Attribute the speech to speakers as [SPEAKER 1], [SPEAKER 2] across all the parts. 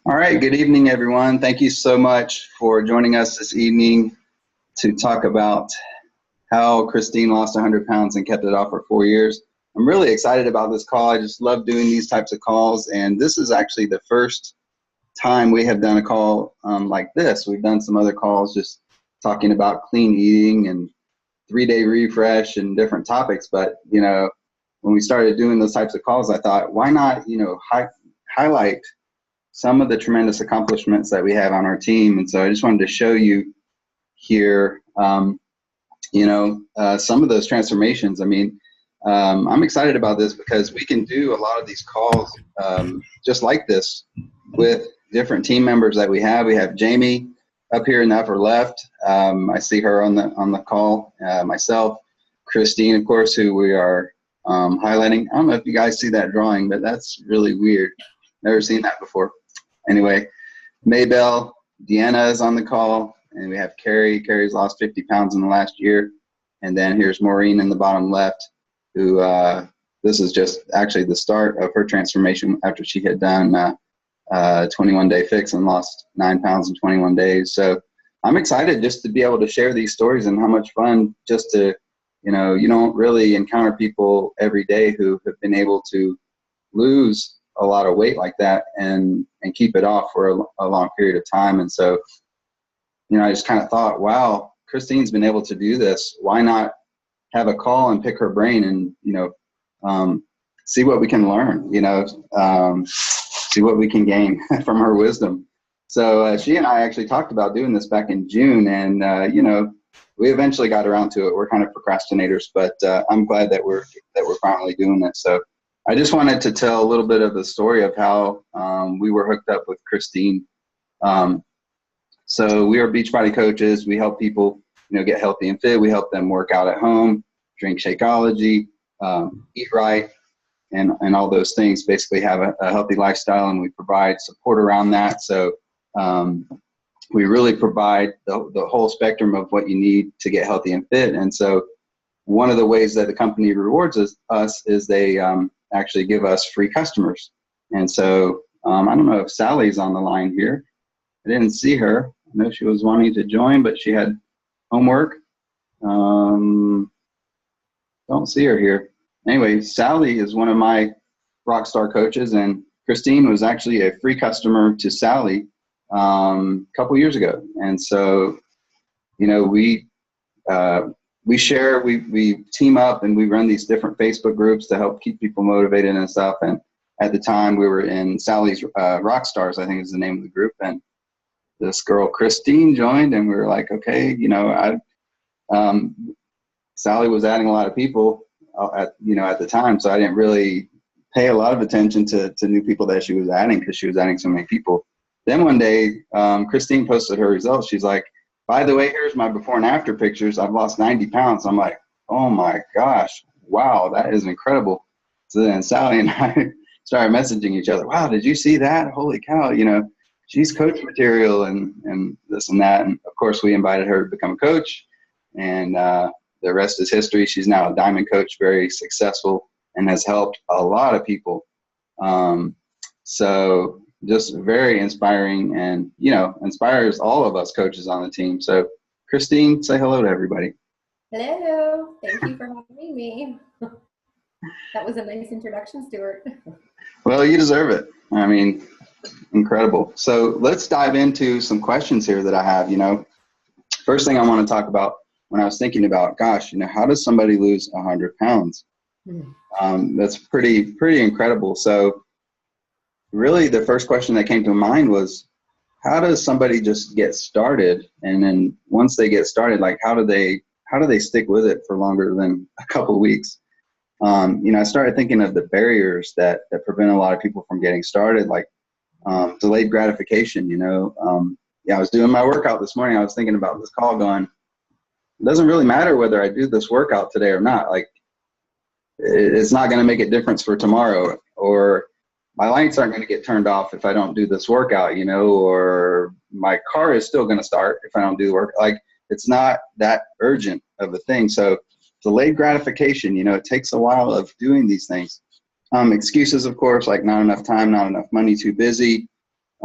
[SPEAKER 1] All right, good evening, everyone. Thank you so much for joining us this evening to talk about how Kristine lost 100 pounds and kept it off for 4 years. I'm really excited about this call. I just love doing these types of calls, and this is actually the first time we have done a call like this. We've done some other calls just talking about clean eating and 3-day refresh and different topics, but when we started doing those types of calls, I thought, why not highlight some of the tremendous accomplishments that we have on our team. And so I just wanted to show you here, some of those transformations. I'm excited about this because we can do a lot of these calls just like this with different team members that we have. We have Jamie up here in the upper left. I see her on the call, myself, Kristine, of course, who we are highlighting. I don't know if you guys see that drawing, but that's really weird. Never seen that before. Anyway, Maybell, Deanna is on the call, and we have Carrie. Carrie's lost 50 pounds in the last year. And then here's Maureen in the bottom left, who this is just actually the start of her transformation after she had done a 21-day fix and lost 9 pounds in 21 days. So I'm excited just to be able to share these stories and how much fun just to, you don't really encounter people every day who have been able to lose a lot of weight like that and keep it off for a long period of time. And so, I just kind of thought, wow, Kristine's been able to do this. Why not have a call and pick her brain and, see what we can learn, see what we can gain from her wisdom. So she and I actually talked about doing this back in June, and, we eventually got around to it. We're kind of procrastinators, but I'm glad that we're finally doing it. So I just wanted to tell a little bit of the story of how we were hooked up with Kristine. So we are Beachbody coaches. We help people, get healthy and fit. We help them work out at home, drink Shakeology, eat right, and all those things. Basically have a healthy lifestyle, and we provide support around that. So we really provide the whole spectrum of what you need to get healthy and fit. And so one of the ways that the company rewards us is they actually give us free customers. And so I don't know if Sally's on the line here. I didn't see her. I know she was wanting to join, but she had homework. Don't see her here. Anyway, Sally is one of my Rockstar coaches, and Kristine was actually a free customer to Sally a couple years ago. And so, we share, we team up, and we run these different Facebook groups to help keep people motivated and stuff. And at the time we were in Sally's Rockstars, I think is the name of the group. And this girl, Kristine, joined, and we were like, okay, Sally was adding a lot of people at the time. So I didn't really pay a lot of attention to new people that she was adding because she was adding so many people. Then one day, Kristine posted her results. She's like, by the way, here's my before and after pictures. I've lost 90 pounds. I'm like, oh my gosh, wow, that is incredible. So then Sally and I started messaging each other. Wow, did you see that? Holy cow, she's coach material and this and that. And of course, we invited her to become a coach, and the rest is history. She's now a diamond coach, very successful, and has helped a lot of people. So just very inspiring, and inspires all of us coaches on the team. So Kristine, say hello to everybody.
[SPEAKER 2] Hello, thank you for having me. That was a nice introduction, Stuart.
[SPEAKER 1] Well, you deserve it. Incredible. So let's dive into some questions here that I have. First thing I want to talk about, when I was thinking about, gosh, how does somebody lose 100 pounds? That's pretty incredible. So really the first question that came to mind was, how does somebody just get started? And then once they get started, like how do they stick with it for longer than a couple of weeks? I started thinking of the barriers that prevent a lot of people from getting started, like delayed gratification. I was doing my workout this morning. I was thinking about this call going, it doesn't really matter whether I do this workout today or not. Like, it's not going to make a difference for tomorrow, or my lights aren't going to get turned off if I don't do this workout, or my car is still going to start if I don't do the work. Like, it's not that urgent of a thing. So delayed gratification, it takes a while of doing these things. Excuses, of course, like not enough time, not enough money, too busy.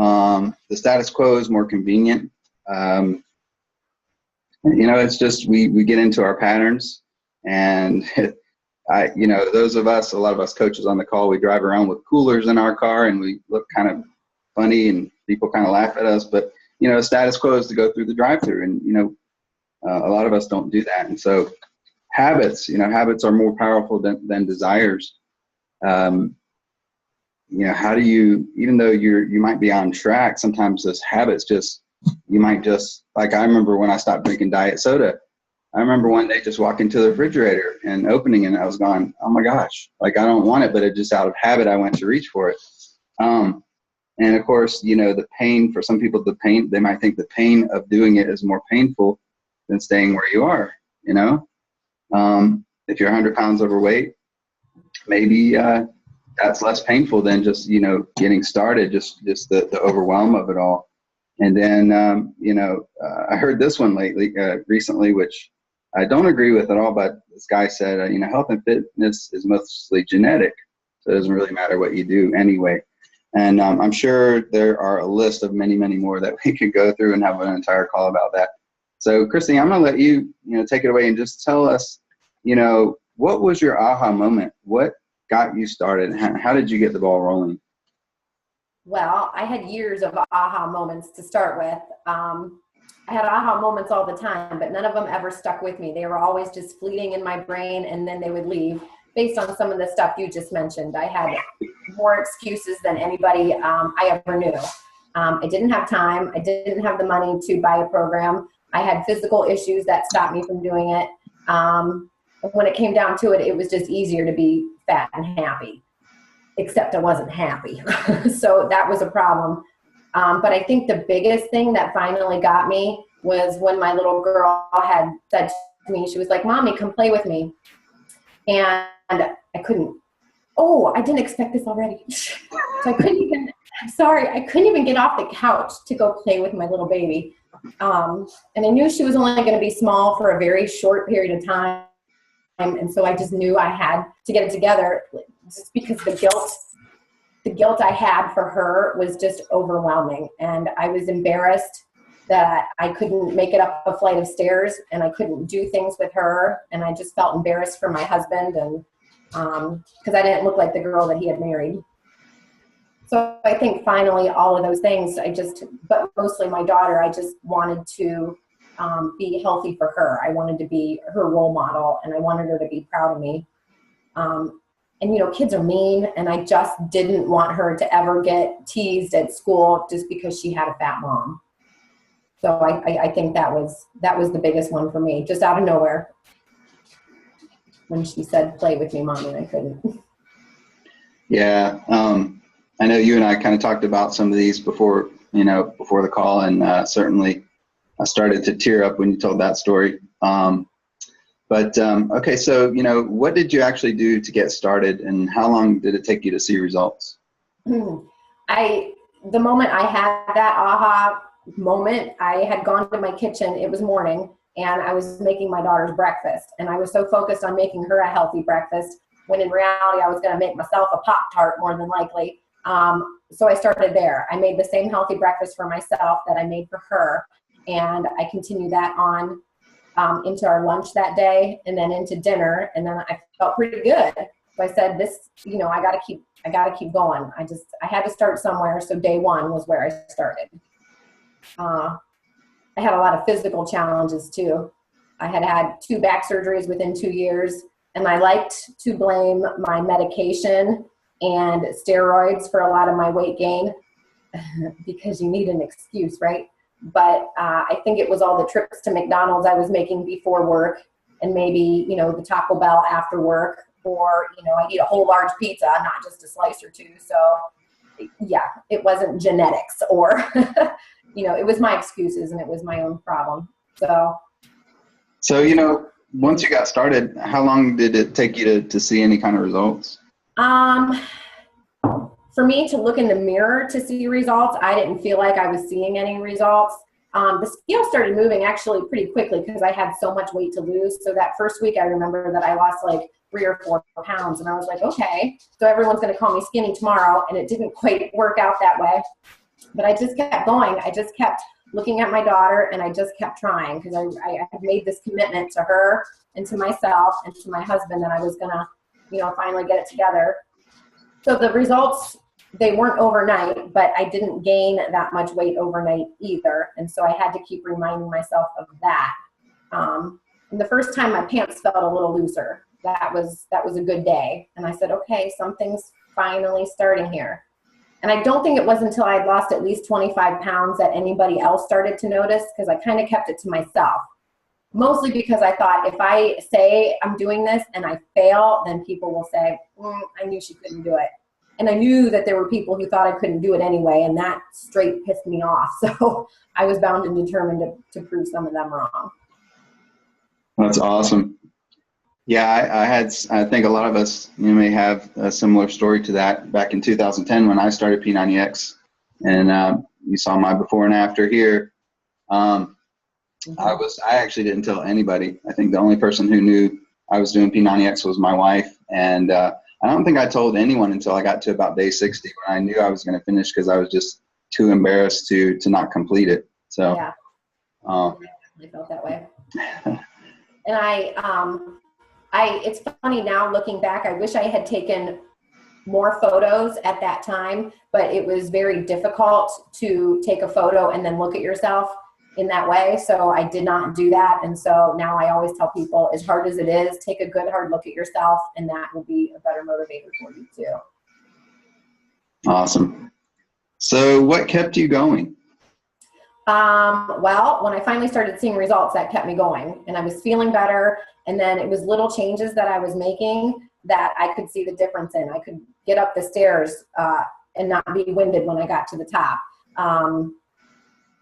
[SPEAKER 1] The status quo is more convenient. It's just we get into our patterns, and those of us, a lot of us coaches on the call, we drive around with coolers in our car, and we look kind of funny, and people kind of laugh at us. But status quo is to go through the drive-through, and a lot of us don't do that. And so habits are more powerful than desires. How do you, even though you might be on track, sometimes those habits you might just, like I remember when I stopped drinking diet soda, I remember one day just walking to the refrigerator and opening it, and I was going, oh my gosh, like I don't want it, but it just out of habit, I went to reach for it. And of course, the pain, for some people, they might think the pain of doing it is more painful than staying where you are, if you're 100 pounds overweight, maybe that's less painful than just, getting started, just the overwhelm of it all. And then, I heard this one recently, which I don't agree with at all, but this guy said, health and fitness is mostly genetic, so it doesn't really matter what you do anyway. And I'm sure there are a list of many, many more that we could go through and have an entire call about that. So, Kristine, I'm going to let you, take it away and just tell us, what was your aha moment? What got you started? How did you get the ball rolling?
[SPEAKER 2] Well, I had years of aha moments to start with. I had aha moments all the time, but none of them ever stuck with me. They were always just fleeting in my brain, and then they would leave based on some of the stuff you just mentioned. I had more excuses than anybody I ever knew. I didn't have time. I didn't have the money to buy a program. I had physical issues that stopped me from doing it. When it came down to it, it was just easier to be fat and happy, except I wasn't happy. So that was a problem. But I think the biggest thing that finally got me was when my little girl had said to me, she was like, Mommy, come play with me. And I couldn't. Oh, I didn't expect this already. So I couldn't even get off the couch to go play with my little baby. And I knew she was only going to be small for a very short period of time. And so I just knew I had to get it together, just because the guilt I had for her was just overwhelming. And I was embarrassed that I couldn't make it up a flight of stairs, and I couldn't do things with her. And I just felt embarrassed for my husband, and because I didn't look like the girl that he had married. So I think finally all of those things, but mostly my daughter, I just wanted to be healthy for her. I wanted to be her role model, and I wanted her to be proud of me. And kids are mean, and I just didn't want her to ever get teased at school just because she had a fat mom. So I think that was the biggest one for me, just out of nowhere. When she said, play with me, Mommy, I couldn't.
[SPEAKER 1] Yeah. I know you and I kind of talked about some of these before the call, and certainly I started to tear up when you told that story. Okay, so, what did you actually do to get started, and how long did it take you to see results?
[SPEAKER 2] The moment I had that aha moment, I had gone to my kitchen, it was morning, and I was making my daughter's breakfast. And I was so focused on making her a healthy breakfast, when in reality I was going to make myself a Pop-Tart more than likely. So I started there. I made the same healthy breakfast for myself that I made for her. And I continued that on into our lunch that day, and then into dinner. And then I felt pretty good. So I said, I got to keep going. I had to start somewhere. So day one was where I started. I had a lot of physical challenges too. I had 2 back surgeries within 2 years, and I liked to blame my medication and steroids for a lot of my weight gain because you need an excuse, right? But I think it was all the trips to McDonald's I was making before work, and maybe, the Taco Bell after work, or, I eat a whole large pizza, not just a slice or 2. So yeah, it wasn't genetics or, it was my excuses, and it was my own problem. So,
[SPEAKER 1] once you got started, how long did it take you to see any kind of results?
[SPEAKER 2] For me to look in the mirror to see results, I didn't feel like I was seeing any results. The scale started moving actually pretty quickly because I had so much weight to lose. So that first week, I remember that I lost like 3 or 4 pounds, and I was like, okay, so everyone's going to call me skinny tomorrow, and it didn't quite work out that way. But I just kept going. I just kept looking at my daughter, and I just kept trying, because I had made this commitment to her and to myself and to my husband that I was going to, finally get it together. So the results, they weren't overnight, but I didn't gain that much weight overnight either. And so I had to keep reminding myself of that. And the first time my pants felt a little looser. That was a good day. And I said, okay, something's finally starting here. And I don't think it was until I had lost at least 25 pounds that anybody else started to notice, because I kind of kept it to myself. Mostly because I thought, if I say I'm doing this and I fail, then people will say, I knew she couldn't do it. And I knew that there were people who thought I couldn't do it anyway, and that straight pissed me off. So I was bound and determined to prove some of them wrong.
[SPEAKER 1] That's awesome. Yeah, I think a lot of us may have a similar story to that. Back in 2010, when I started P90X, and you saw my before and after here, I actually didn't tell anybody. I think the only person who knew I was doing P90X was my wife, and I don't think I told anyone until I got to about day 60, when I knew I was going to finish, because I was just too embarrassed to not complete it. So
[SPEAKER 2] yeah, I felt that way. And it's funny now looking back, I wish I had taken more photos at that time, but it was very difficult to take a photo and then look at yourself in that way. So I did not do that. And so now I always tell people, as hard as it is, take a good hard look at yourself, and that will be a better motivator for you too.
[SPEAKER 1] Awesome. So what kept you going?
[SPEAKER 2] Well, when I finally started seeing results, that kept me going, and I was feeling better. And then it was little changes that I was making that I could see the difference in. I could get up the stairs and not be winded when I got to the top.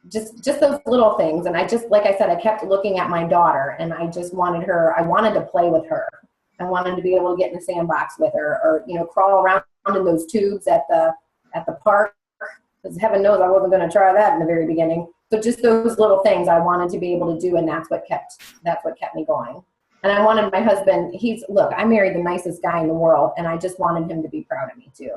[SPEAKER 2] Just those little things. And I just, like I said, I kept looking at my daughter, and I just wanted to play with her. I wanted to be able to get in the sandbox with her, or, crawl around in those tubes at the park, because heaven knows I wasn't going to try that in the very beginning. So just those little things I wanted to be able to do, and that's what kept me going. And I wanted my husband, look, I married the nicest guy in the world, and I just wanted him to be proud of me too.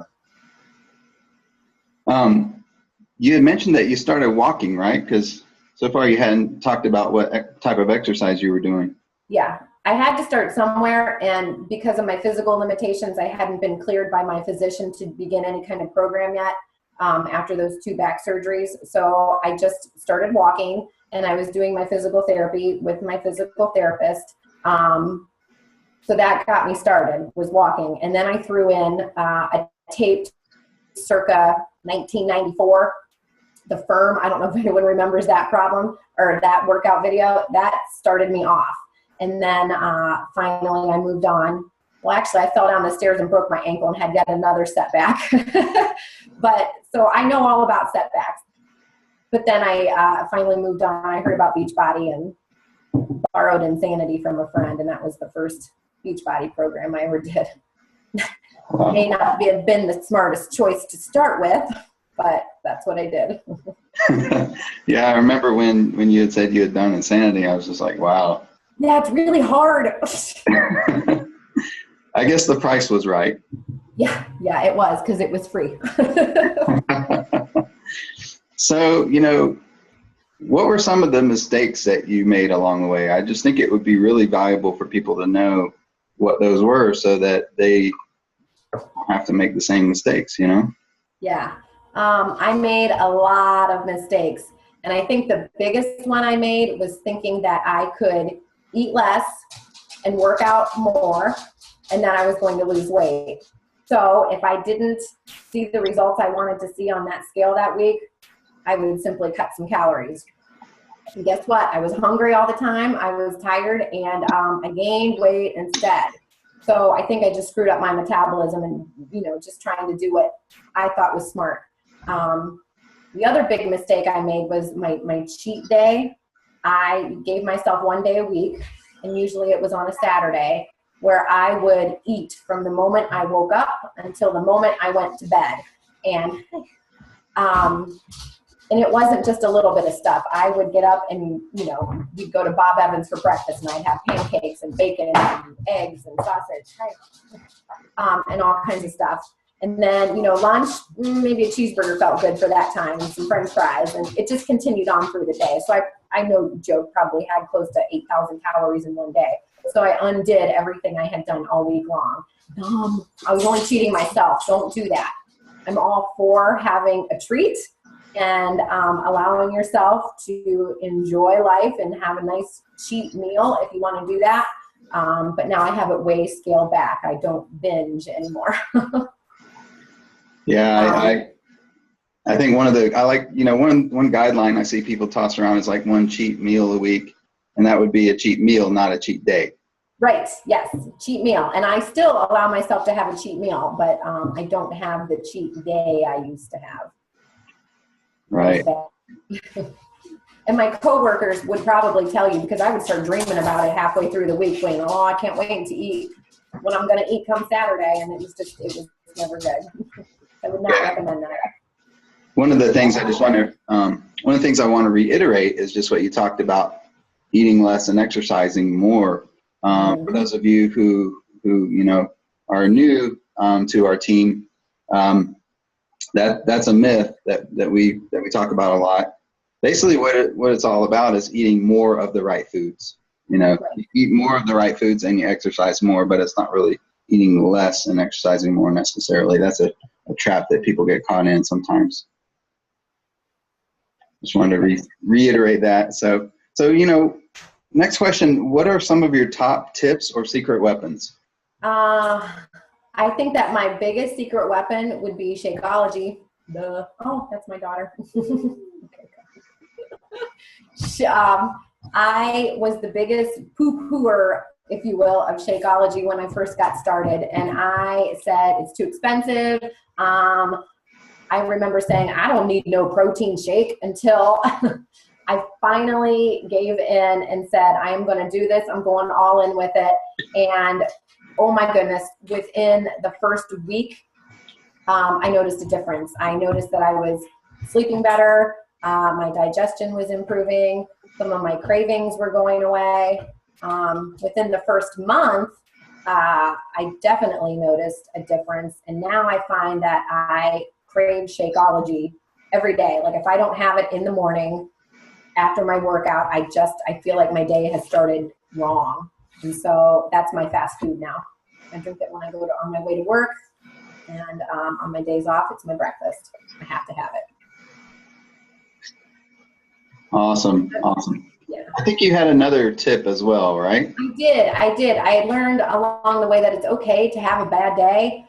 [SPEAKER 1] You had mentioned that you started walking, right? Because so far you hadn't talked about what type of exercise you were doing.
[SPEAKER 2] Yeah, I had to start somewhere, and because of my physical limitations, I hadn't been cleared by my physician to begin any kind of program yet after those 2 back surgeries. So I just started walking, and I was doing my physical therapy with my physical therapist. So that got me started, was walking. And then I threw in a taped circa 1994, the Firm. I don't know if anyone remembers that problem or that workout video. That started me off. And then finally I moved on. Well, actually, I fell down the stairs and broke my ankle and had yet another setback. But so I know all about setbacks. But then I finally moved on. I heard about Beachbody and borrowed Insanity from a friend, and that was the first Beachbody program I ever did.
[SPEAKER 1] Wow.
[SPEAKER 2] May not have been the smartest choice to start with, but that's what I did.
[SPEAKER 1] Yeah, I remember when you had said you had done Insanity, I was just like, wow.
[SPEAKER 2] Yeah, it's really hard.
[SPEAKER 1] I guess the price was right.
[SPEAKER 2] Yeah, it was, because it was free.
[SPEAKER 1] So, what were some of the mistakes that you made along the way? I just think it would be really valuable for people to know what those were, so that they don't have to make the same mistakes,
[SPEAKER 2] Yeah, I made a lot of mistakes. And I think the biggest one I made was thinking that I could eat less and work out more, and that I was going to lose weight. So if I didn't see the results I wanted to see on that scale that week, I would simply cut some calories. And guess what? I was hungry all the time. I was tired, and I gained weight instead. So I think I just screwed up my metabolism, and just trying to do what I thought was smart. The other big mistake I made was my cheat day. I gave myself 1 day a week, and usually it was on a Saturday, where I would eat from the moment I woke up until the moment I went to bed. And it wasn't just a little bit of stuff. I would get up and, we'd go to Bob Evans for breakfast, and I'd have pancakes and bacon and eggs and sausage, and all kinds of stuff. And then, lunch, maybe a cheeseburger felt good for that time and some French fries. And it just continued on through the day. So I know Joe probably had close to 8,000 calories in one day. So I undid everything I had done all week long. I was only cheating myself. Don't do that. I'm all for having a treat and allowing yourself to enjoy life and have a nice cheat meal if you want to do that. But now I have it way scaled back. I don't binge anymore.
[SPEAKER 1] Yeah, I think one guideline I see people toss around is like one cheat meal a week, and that would be a cheat meal, not a cheat day.
[SPEAKER 2] Right. Yes. Cheat meal. And I still allow myself to have a cheat meal, but I don't have the cheat day I used to have.
[SPEAKER 1] Right.
[SPEAKER 2] And my coworkers would probably tell you, because I would start dreaming about it halfway through the week, going, "Oh, I can't wait to eat when I'm going to eat come Saturday." And it was never good. I would not recommend that.
[SPEAKER 1] One of the things I want to reiterate is just what you talked about, eating less and exercising more. For those of you who are new to our team, that's a myth that we talk about a lot. Basically, what it's all about is eating more of the right foods. You eat more of the right foods and you exercise more, but it's not really eating less and exercising more necessarily. That's a trap that people get caught in sometimes. Just wanted to reiterate that. So next question, what are some of your top tips or secret weapons?
[SPEAKER 2] I think that my biggest secret weapon would be Shakeology. Oh, that's my daughter. I was the biggest poo-pooer, if you will, of Shakeology when I first got started. And I said, it's too expensive. I remember saying, I don't need no protein shake, until I finally gave in and said, I am going to do this. I'm going all in with it. And oh my goodness, within the first week, I noticed a difference. I noticed that I was sleeping better. My digestion was improving. Some of my cravings were going away. Within the first month, I definitely noticed a difference. And now I find that I crave Shakeology every day. Like if I don't have it in the morning after my workout, I feel like my day has started wrong. And so that's my fast food now. I drink it when I go on my way to work, and on my days off, it's my breakfast. I have to have it.
[SPEAKER 1] Awesome. Yeah. I think you had another tip as well, right?
[SPEAKER 2] I did. I learned along the way that it's okay to have a bad day.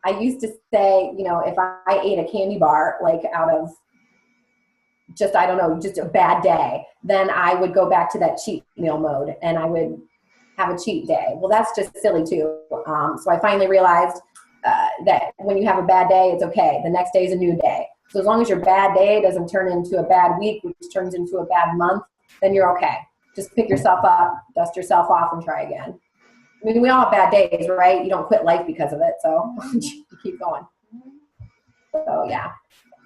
[SPEAKER 2] I used to say, if I ate a candy bar, like out of just a bad day, then I would go back to that cheat meal mode and I would have a cheat day. Well, that's just silly too. So I finally realized that when you have a bad day, it's okay. The next day is a new day. So as long as your bad day doesn't turn into a bad week, which turns into a bad month, then you're okay. Just pick yourself up, dust yourself off, and try again. I mean, we all have bad days, right? You don't quit life because of it, so you keep going. So yeah.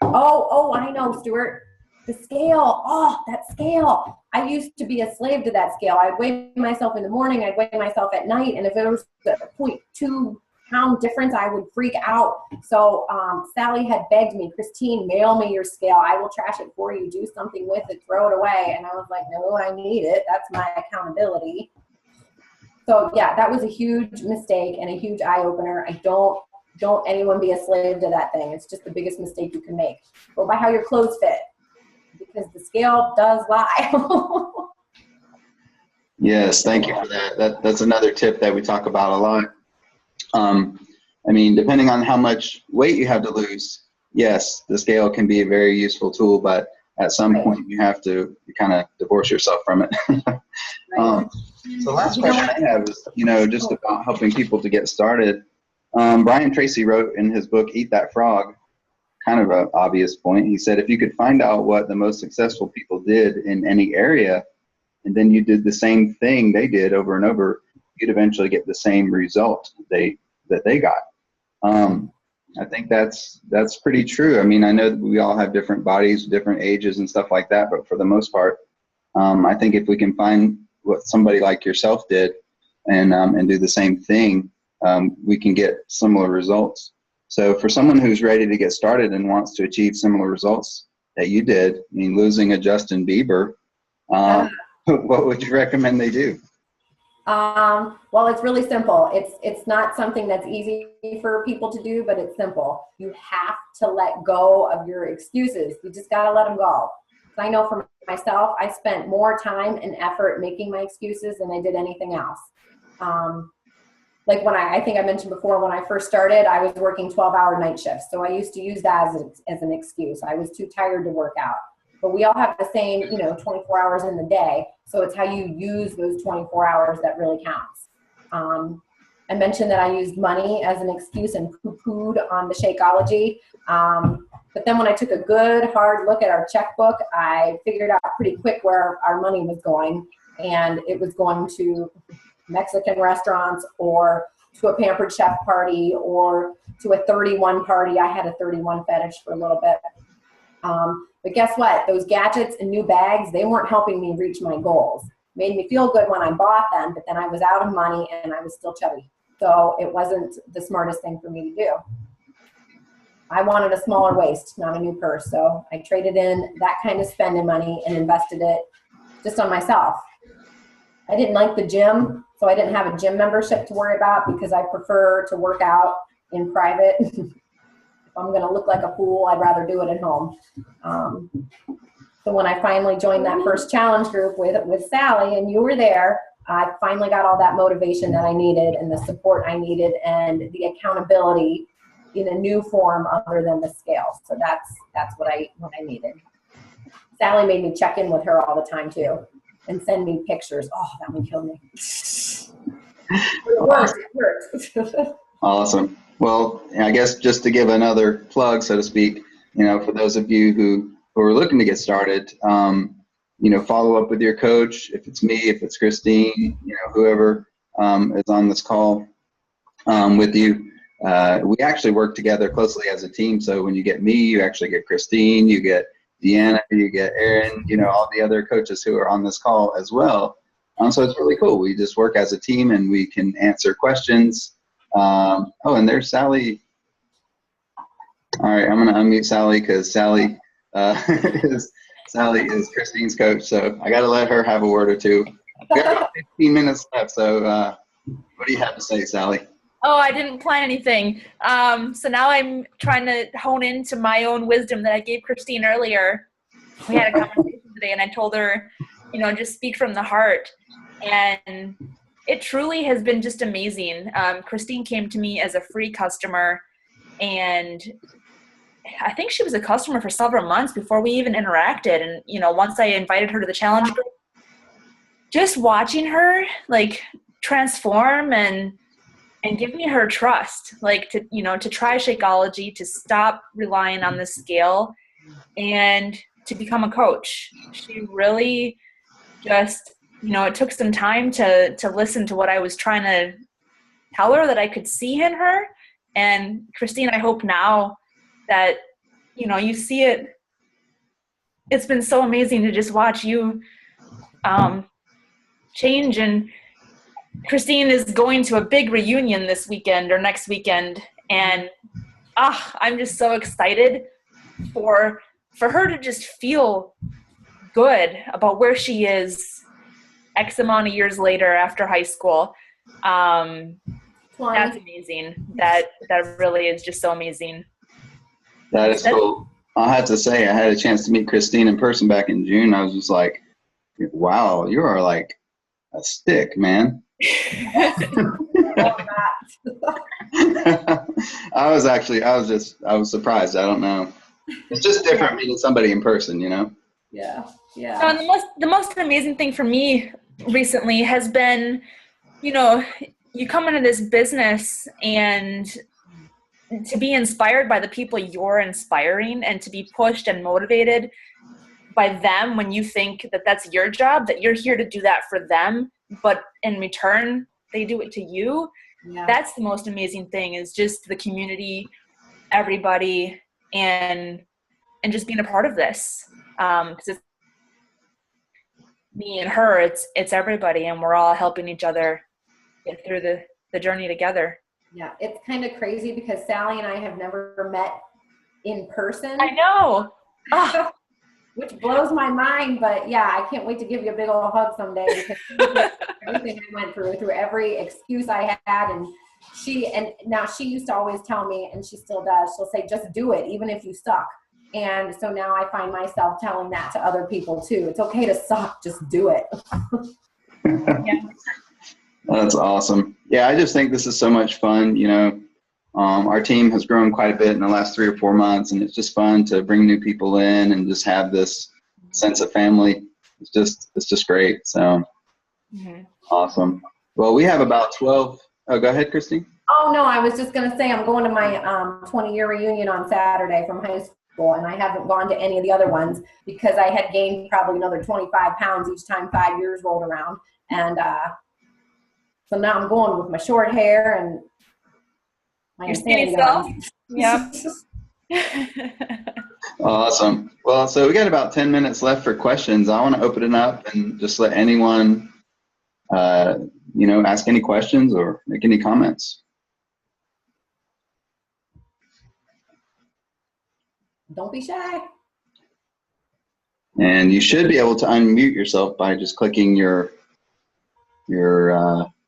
[SPEAKER 2] Oh, I know, Stuart. The scale. Oh, that scale. I used to be a slave to that scale. I'd weigh myself in the morning. I'd weigh myself at night. And if it was a 0.2 pound difference, I would freak out. So Sally had begged me, Kristine, mail me your scale. I will trash it for you. Do something with it. Throw it away. And I was like, no, I need it. That's my accountability. So yeah, that was a huge mistake and a huge eye opener. I don't anyone be a slave to that thing. It's just the biggest mistake you can make. Go by how your clothes fit, because the scale does lie.
[SPEAKER 1] Yes, thank you for that. That's another tip that we talk about a lot. I mean, depending on how much weight you have to lose, yes, the scale can be a very useful tool, but at some point you have to kind of divorce yourself from it. So the last question I have is, just about helping people to get started. Brian Tracy wrote in his book, Eat That Frog, kind of an obvious point. He said, if you could find out what the most successful people did in any area, and then you did the same thing they did over and over, you'd eventually get the same result that they got. I think that's pretty true. I mean, I know that we all have different bodies, different ages and stuff like that, but for the most part, I think if we can find what somebody like yourself did and do the same thing, we can get similar results. So for someone who's ready to get started and wants to achieve similar results that you did, I mean, losing a Justin Bieber, what would you recommend they do?
[SPEAKER 2] Well, it's really simple. It's not something that's easy for people to do, but it's simple. You have to let go of your excuses. You just got to let them go. I know for myself, I spent more time and effort making my excuses than I did anything else. Like when I think I mentioned before, when I first started, I was working 12-hour night shifts. So I used to use that as an excuse. I was too tired to work out. But we all have the same, 24 hours in the day. So it's how you use those 24 hours that really counts. I mentioned that I used money as an excuse and poo-pooed on the Shakeology. But then when I took a good hard look at our checkbook, I figured out pretty quick where our money was going. And it was going to Mexican restaurants or to a Pampered Chef party or to a 31 party. I had a 31 fetish for a little bit. But guess what? Those gadgets and new bags, they weren't helping me reach my goals. Made me feel good when I bought them, but then I was out of money and I was still chubby. So it wasn't the smartest thing for me to do. I wanted a smaller waist, not a new purse. So I traded in that kind of spending money and invested it just on myself. I didn't like the gym, so I didn't have a gym membership to worry about because I prefer to work out in private. If I'm going to look like a fool, I'd rather do it at home. So when I finally joined that first challenge group with Sally, and you were there, I finally got all that motivation that I needed and the support I needed and the accountability in a new form other than the scale. So that's what I needed. Sally made me check in with her all the time too and send me pictures. Oh, that one killed me. It worked.
[SPEAKER 1] Awesome. Well, I guess just to give another plug, so to speak, for those of you who are looking to get started, follow up with your coach. If it's me, if it's Kristine, whoever is on this call with you. We actually work together closely as a team. So when you get me, you actually get Kristine, you get Deanna, you get Aaron, all the other coaches who are on this call as well. So it's really cool. We just work as a team and we can answer questions. And there's Sally. All right, I'm going to unmute Sally because Sally is Kristine's coach. So I got to let her have a word or two. We got about 15 minutes left. So what do you have to say, Sally?
[SPEAKER 3] Oh, I didn't plan anything. So now I'm trying to hone into my own wisdom that I gave Kristine earlier. We had a conversation today and I told her, just speak from the heart. And it truly has been just amazing. Kristine came to me as a free customer, and I think she was a customer for several months before we even interacted. And, once I invited her to the challenge group, just watching her transform and give me her trust, to try Shakeology, to stop relying on the scale and to become a coach. She really just, it took some time to listen to what I was trying to tell her that I could see in her. And Kristine, I hope now that, you see it. It's been so amazing to just watch you change. And Kristine is going to a big reunion this weekend or next weekend. And I'm just so excited for her to just feel good about where she is X amount of years later after high school. That's amazing. That really is just so amazing.
[SPEAKER 1] That is cool. I have to say, I had a chance to meet Kristine in person back in June. I was just like, wow, you are like a stick, man. I was surprised. I don't know. It's just different meeting somebody in person,
[SPEAKER 2] Yeah.
[SPEAKER 3] And the most amazing thing for me recently has been, you come into this business and to be inspired by the people you're inspiring and to be pushed and motivated by them when you think that that's your job, that you're here to do that for them, but in return, they do it to you. Yeah. That's the most amazing thing, is just the community, everybody, and just being a part of this. Because it's me and her, it's everybody, and we're all helping each other get through the journey together.
[SPEAKER 2] Yeah, it's kind of crazy because Sally and I have never met in person.
[SPEAKER 3] I know. Oh.
[SPEAKER 2] Which blows my mind, but yeah, I can't wait to give you a big old hug someday because everything I went through every excuse I had, and now she used to always tell me, and she still does, she'll say, just do it, even if you suck. And so now I find myself telling that to other people too. It's okay to suck, just do it.
[SPEAKER 3] Yeah.
[SPEAKER 1] That's awesome. Yeah, I just think this is so much fun. Our team has grown quite a bit in the last 3 or 4 months, and it's just fun to bring new people in and just have this sense of family. It's just great. So Awesome. Well, we have about 12. Oh, go ahead, Kristine.
[SPEAKER 2] Oh, no, I was just going to say I'm going to my 20-year reunion on Saturday from high school, and I haven't gone to any of the other ones because I had gained probably another 25 pounds each time 5 years rolled around. And so now I'm going with my short hair and my
[SPEAKER 3] skinny self. Yep.
[SPEAKER 1] Awesome. Well, so we got about 10 minutes left for questions. I want to open it up and just let anyone, ask any questions or make any comments.
[SPEAKER 2] Don't be shy.
[SPEAKER 1] And you should be able to unmute yourself by just clicking your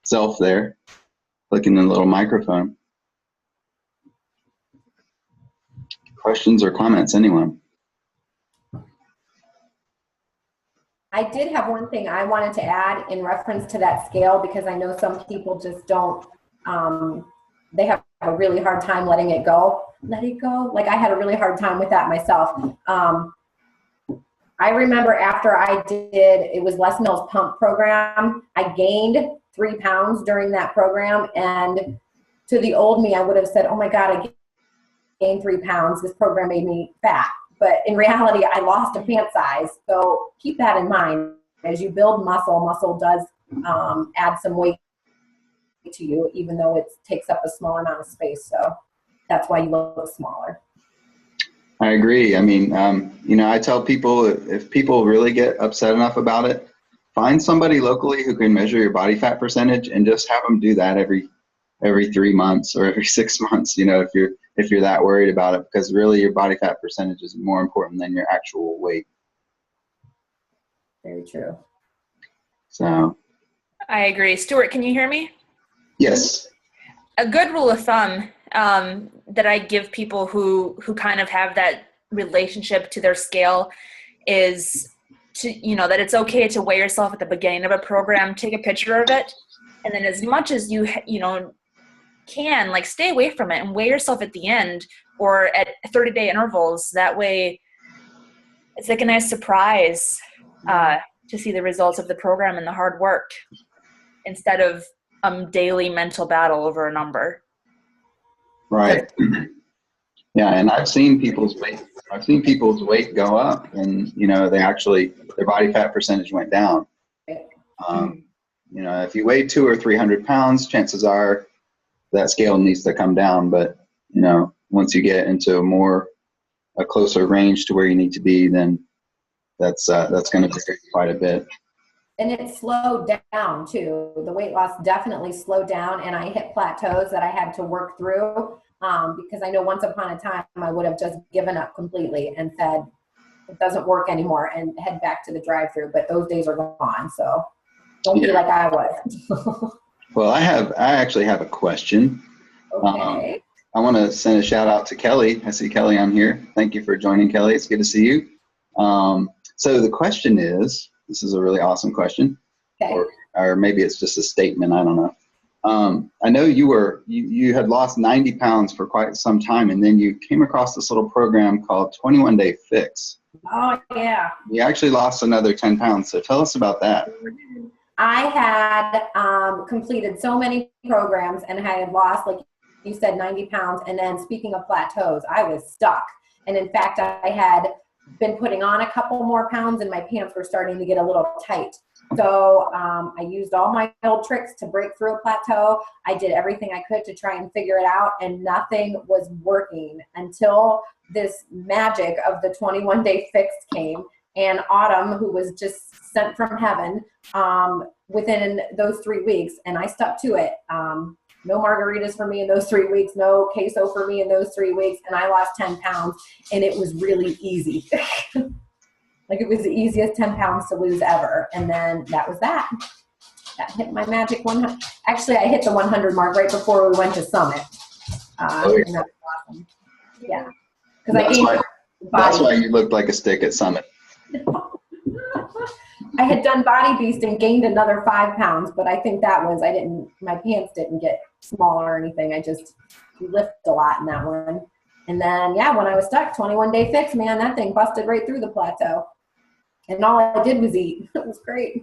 [SPEAKER 1] self there, clicking the little microphone. Questions or comments, anyone?
[SPEAKER 2] I did have one thing I wanted to add in reference to that scale, because I know some people just don't, they have a really hard time letting it go. Let it go. Like I had a really hard time with that myself. I remember after I did, it was Les Mills pump program, I gained 3 pounds during that program. And to the old me, I would have said, oh my God, I gained 3 pounds. This program made me fat. But in reality, I lost a pant size. So keep that in mind. As you build muscle, muscle does add some weight to you, even though it takes up a smaller amount of space. So that's why you look smaller.
[SPEAKER 1] I agree. I mean, I tell people if people really get upset enough about it, find somebody locally who can measure your body fat percentage and just have them do that every 3 months or every 6 months, if you're that worried about it, because really your body fat percentage is more important than your actual weight.
[SPEAKER 2] Very true.
[SPEAKER 1] So.
[SPEAKER 3] I agree. Stuart, can you hear me?
[SPEAKER 1] Yes.
[SPEAKER 3] A good rule of thumb that I give people who kind of have that relationship to their scale is to, that it's okay to weigh yourself at the beginning of a program, take a picture of it, and then as much as you can, like, stay away from it and weigh yourself at the end or at 30-day intervals. That way it's like a nice surprise to see the results of the program and the hard work instead of daily mental battle over a number.
[SPEAKER 1] Right. Yeah, and I've seen people's weight go up, and their body fat percentage went down. If you weigh 200 or 300 pounds, chances are that scale needs to come down. But once you get into a closer range to where you need to be, then that's going to vary quite a bit.
[SPEAKER 2] And it slowed down too. The weight loss definitely slowed down, and I hit plateaus that I had to work through because I know once upon a time I would have just given up completely and said it doesn't work anymore and head back to the drive-through. But those days are gone, so don't be like I was.
[SPEAKER 1] Well, I actually have a question.
[SPEAKER 2] Okay.
[SPEAKER 1] I want to send a shout out to Kelly. I see Kelly on here. Thank you for joining, Kelly. It's good to see you. So the question is, this is a really awesome question,
[SPEAKER 2] okay.
[SPEAKER 1] or maybe it's just a statement. I don't know. I know you had lost 90 pounds for quite some time, and then you came across this little program called 21 Day Fix.
[SPEAKER 2] Oh, yeah.
[SPEAKER 1] You actually lost another 10 pounds. So tell us about that.
[SPEAKER 2] I had completed so many programs and I had lost, like you said, 90 pounds. And then speaking of plateaus, I was stuck. And in fact, I had been putting on a couple more pounds and my pants were starting to get a little tight. So I used all my old tricks to break through a plateau. I did everything I could to try and figure it out, and nothing was working until this magic of the 21 Day Fix came. And Autumn, who was just sent from heaven within those 3 weeks, and I stuck to it. no margaritas for me in those 3 weeks, no queso for me in those 3 weeks, and I lost 10 pounds, and it was really easy. Like, it was the easiest 10 pounds to lose ever, and then that was that. That hit my magic 100. Actually, I hit the 100 mark right before we went to Summit. And that was awesome. Yeah.
[SPEAKER 1] That's why you looked like a stick at Summit.
[SPEAKER 2] I had done Body Beast and gained another 5 pounds, but I think that was, my pants didn't get smaller or anything. I just lifted a lot in that one. And then, yeah, when I was stuck, 21-day fix, man, that thing busted right through the plateau. And all I did was eat. It was great.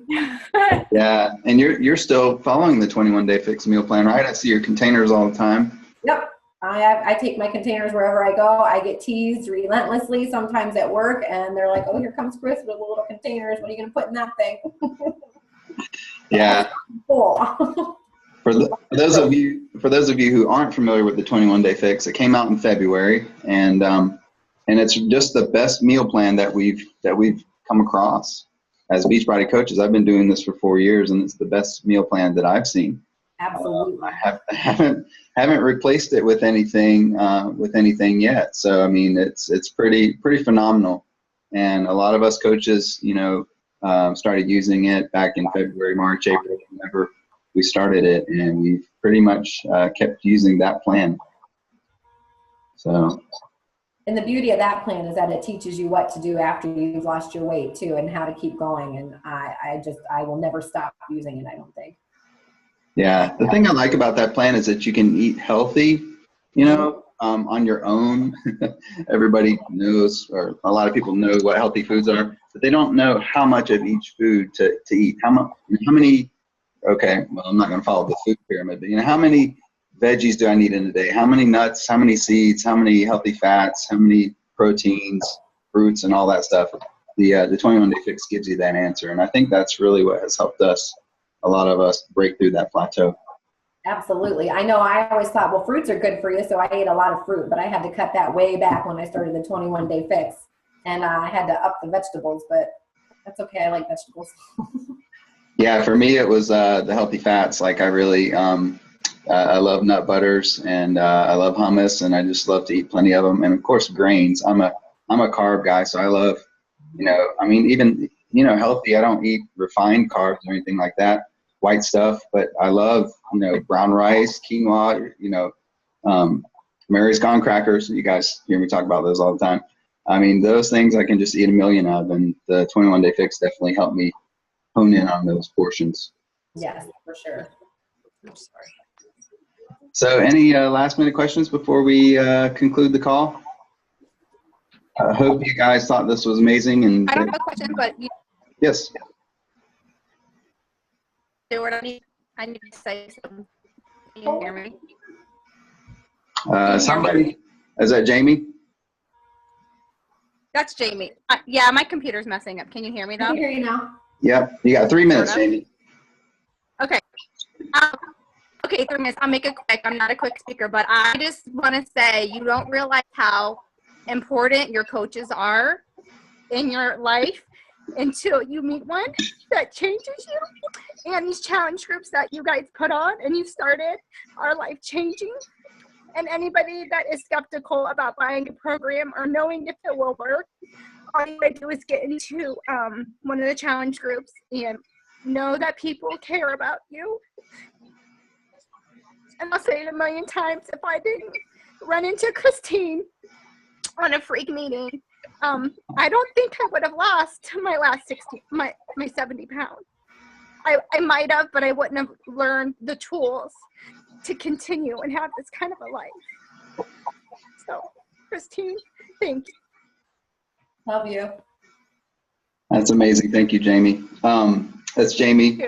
[SPEAKER 1] Yeah, and you're still following the 21-day fix meal plan, right? I see your containers all the time.
[SPEAKER 2] Yep. I take my containers wherever I go. I get teased relentlessly sometimes at work, and they're like, "Oh, here comes Chris with the little containers. What are you going to put in that thing?"
[SPEAKER 1] Yeah.
[SPEAKER 2] Cool.
[SPEAKER 1] For those of you who aren't familiar with the 21-day fix, it came out in February, and it's just the best meal plan that we've come across as Beachbody coaches. I've been doing this for 4 years, and it's the best meal plan that I've seen.
[SPEAKER 2] Absolutely.
[SPEAKER 1] I haven't replaced it with anything yet. So I mean, it's pretty phenomenal, and a lot of us coaches, started using it back in February, March, April, whenever we started it, and we've pretty much kept using that plan. So.
[SPEAKER 2] And the beauty of that plan is that it teaches you what to do after you've lost your weight too, and how to keep going. And I will never stop using it, I don't think.
[SPEAKER 1] Yeah, the thing I like about that plan is that you can eat healthy, on your own. Everybody knows, or a lot of people know what healthy foods are, but they don't know how much of each food to eat. How many, okay, well, I'm not going to follow the food pyramid, but how many veggies do I need in a day? How many nuts, how many seeds, how many healthy fats, how many proteins, fruits, and all that stuff. The 21-day fix gives you that answer, and I think that's really what has helped a lot of us break through that plateau.
[SPEAKER 2] Absolutely. I know I always thought, well, fruits are good for you, so I ate a lot of fruit, but I had to cut that way back when I started the 21-day fix, and I had to up the vegetables, but that's okay. I like vegetables.
[SPEAKER 1] Yeah, for me, it was the healthy fats. Like, I really, I love nut butters, and I love hummus, and I just love to eat plenty of them. And of course, grains. I'm a carb guy, so I love, even healthy. I don't eat refined carbs or anything like that, white stuff, but I love, brown rice, quinoa, Mary's Gone crackers. You guys hear me talk about those all the time. I mean, those things I can just eat a million of, and the 21-day fix definitely helped me hone in on those portions.
[SPEAKER 2] Yes, for sure. I'm sorry.
[SPEAKER 1] So any last minute questions before we conclude the call? I hope you guys thought this was amazing. And
[SPEAKER 4] I don't have a question, but
[SPEAKER 1] yes.
[SPEAKER 4] Stuart, I need to say something. Can you hear me?
[SPEAKER 1] Somebody, is that Jamie?
[SPEAKER 4] That's Jamie. Yeah, my computer's messing up. Can you hear me though?
[SPEAKER 2] I can hear you now.
[SPEAKER 1] Yep, you got 3 minutes, Jamie.
[SPEAKER 4] Okay. Okay, 3 minutes. I'll make it quick. I'm not a quick speaker, but I just want to say you don't realize how important your coaches are in your life until you meet one that changes you. And these challenge groups that you guys put on and you started are life changing. And anybody that is skeptical about buying a program or knowing if it will work, all you gotta do is get into one of the challenge groups and know that people care about you. And I'll say it a million times, if I didn't run into Kristine on a freak meeting, I don't think I would have lost my last 70 pounds. I might have, but I wouldn't have learned the tools to continue and have this kind of a life. So, Kristine, thank you.
[SPEAKER 2] Love you.
[SPEAKER 1] That's amazing. Thank you, Jamie. That's Jamie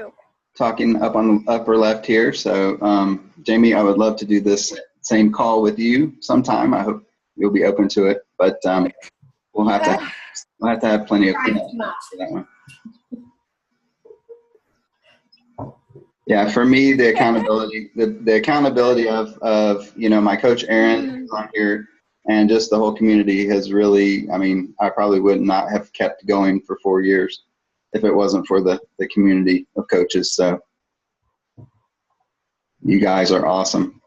[SPEAKER 1] talking up on the upper left here. So, Jamie, I would love to do this same call with you sometime. I hope you'll be open to it, but we'll have to have plenty of time for that one. Yeah, for me, the accountability, the accountability of my coach Aaron is on here, and just the whole community has really. I mean, I probably would not have kept going for 4 years if it wasn't for the community of coaches. So, You guys are awesome.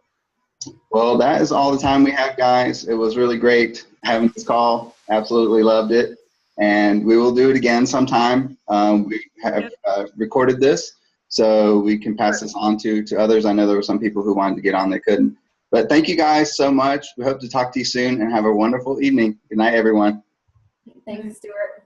[SPEAKER 1] Well, that is all the time we have, guys. It was really great having this call. Absolutely loved it. And we will do it again sometime. We have recorded this, so we can pass this on to others. I know there were some people who wanted to get on that couldn't. But thank you guys so much. We hope to talk to you soon and have a wonderful evening. Good night, everyone.
[SPEAKER 2] Thanks, Stuart.